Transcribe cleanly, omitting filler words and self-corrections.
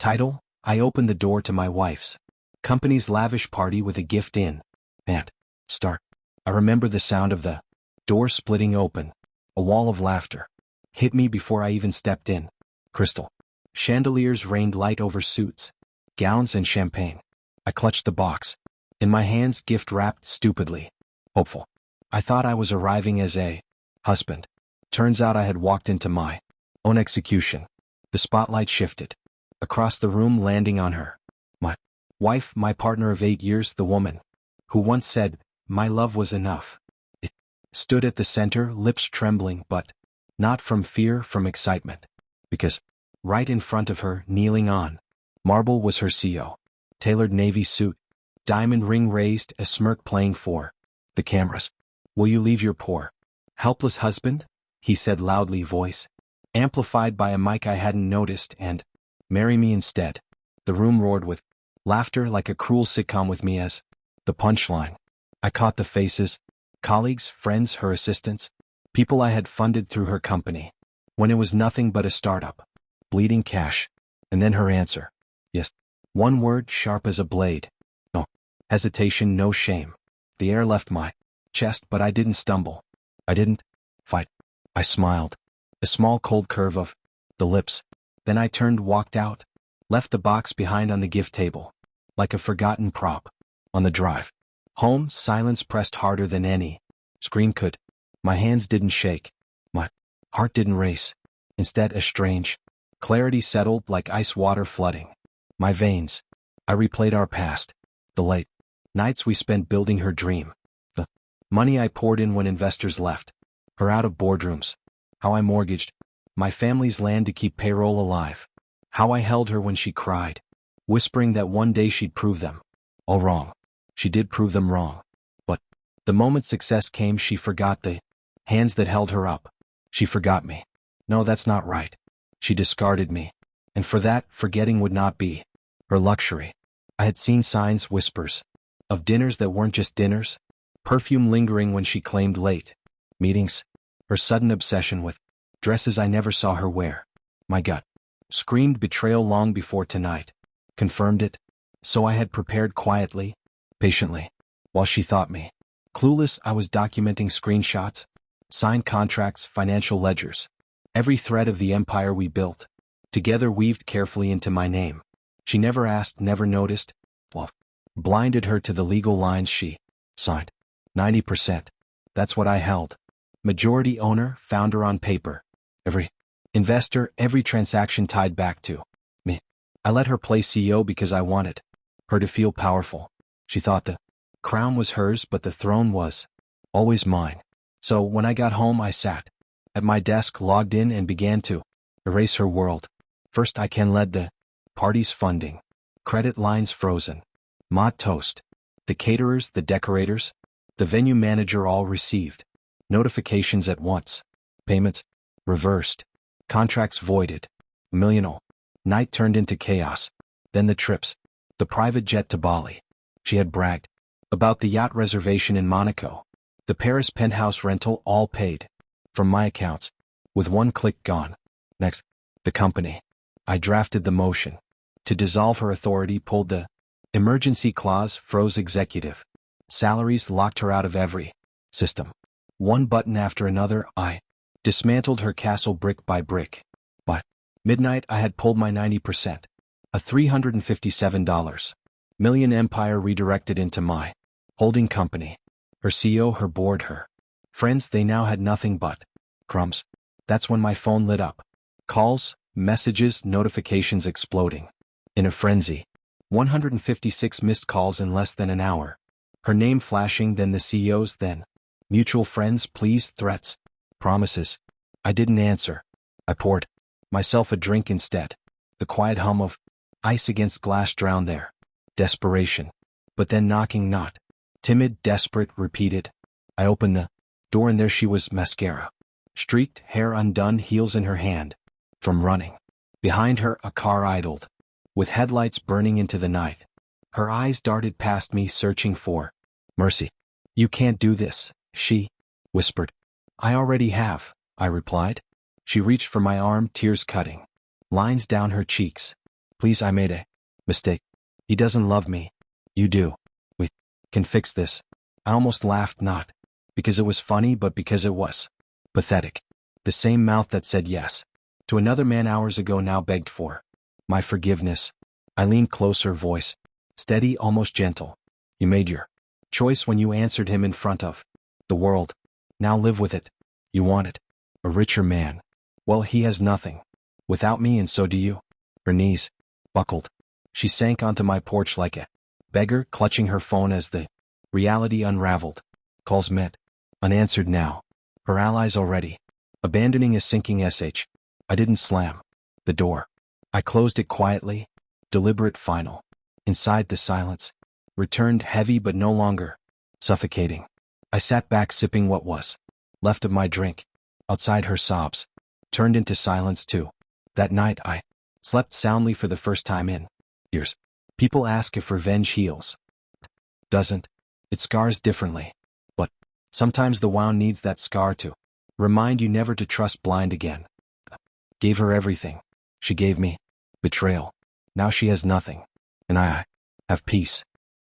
Title: I opened the door to my wife's company's lavish party with a gift in. And start. I remember the sound of the door splitting open. A wall of laughter hit me before I even stepped in. Crystal chandeliers rained light over suits, gowns, and champagne. I clutched the box. In my hands, gift wrapped stupidly. Hopeful. I thought I was arriving as a husband. Turns out I had walked into my own execution. The spotlight shifted across the room, landing on her. My wife, my partner of 8 years, the woman who once said, "My love was enough." It stood at the center, lips trembling, but not from fear, from excitement. Because right in front of her, kneeling on marble, was her CO. Tailored navy suit, diamond ring raised, a smirk playing for the cameras. "Will you leave your poor, helpless husband?" he said loudly, voice amplified by a mic I hadn't noticed, "and marry me instead?" The room roared with laughter, like a cruel sitcom, with me as the punchline. I caught the faces, colleagues, friends, her assistants, people I had funded through her company, when it was nothing but a startup, bleeding cash. And then her answer. Yes. One word, sharp as a blade. No hesitation, no shame. The air left my chest, but I didn't stumble. I didn't fight. I smiled. A small cold curve of the lips. Then I turned, walked out, left the box behind on the gift table, like a forgotten prop. On the drive home, silence pressed harder than any scream could. My hands didn't shake. My heart didn't race. Instead, a strange clarity settled, like ice water flooding my veins. I replayed our past, the late nights we spent building her dream, the money I poured in when investors left her out of boardrooms, how I mortgaged my family's land to keep payroll alive, how I held her when she cried, whispering that one day she'd prove them all wrong. She did prove them wrong. But the moment success came, she forgot the hands that held her up. She forgot me. No, that's not right. She discarded me. And for that, forgetting would not be her luxury. I had seen signs, whispers, of dinners that weren't just dinners, perfume lingering when she claimed late meetings, her sudden obsession with dresses I never saw her wear. My gut screamed betrayal long before tonight confirmed it. So I had prepared quietly, patiently, while she thought me clueless. I was documenting screenshots, signed contracts, financial ledgers, every thread of the empire we built together, weaved carefully into my name. She never asked, never noticed. Well, blinded her to the legal lines she signed. 90%. That's what I held. Majority owner, founder on paper. Every investor, every transaction tied back to me. I let her play CEO because I wanted her to feel powerful. She thought the crown was hers, but the throne was always mine. So when I got home, I sat at my desk, logged in, and began to erase her world. First, I led the party's funding. Credit lines frozen. Mod toast. The caterers, the decorators, the venue manager all received notifications at once. Payments reversed. Contracts voided. Millional night turned into chaos. Then the trips. The private jet to Bali. She had bragged about the yacht reservation in Monaco. The Paris penthouse rental, all paid from my accounts. With one click gone. Next, the company. I drafted the motion to dissolve her authority, pulled the emergency clause, froze executive salaries, locked her out of every system. One button after another, I dismantled her castle brick by brick. By midnight, I had pulled my 90%, a $357 million empire redirected into my holding company. Her CEO, her board, her friends, they now had nothing but crumbs. That's when my phone lit up. Calls, messages, notifications exploding. In a frenzy. 156 missed calls in less than an hour. Her name flashing, then the CEO's, then mutual friends, pleas, threats, promises. I didn't answer. I poured myself a drink instead. The quiet hum of ice against glass drowned their desperation. But then knocking, not timid, desperate, repeated. I opened the door, and there she was, mascara streaked, hair undone, heels in her hand from running. Behind her, a car idled, with headlights burning into the night. Her eyes darted past me, searching for mercy. "You can't do this," she whispered. "I already have," I replied. She reached for my arm, tears cutting lines down her cheeks. Please, I made a mistake. He doesn't love me. You do. We can fix this. I almost laughed, not because it was funny, but because it was pathetic. The same mouth that said yes to another man hours ago now begged for my forgiveness. I leaned closer, voice steady, almost gentle. You made your choice when you answered him in front of the world. Now live with it. You wanted a richer man. Well, he has nothing without me, and so do you. Her knees buckled. She sank onto my porch like a beggar, clutching her phone as the reality unraveled. Calls met. Unanswered now. Her allies already abandoning a sinking SH. I didn't slam the door. I closed it quietly, deliberate, final. Inside, the silence returned, heavy but no longer suffocating. I sat back, sipping what was left of my drink. Outside, her sobs turned into silence too. That night I slept soundly for the first time in years. People ask if revenge heals. Doesn't. It scars differently. But sometimes the wound needs that scar to remind you never to trust blind again. Gave her everything. She gave me betrayal. Now she has nothing. And I have peace.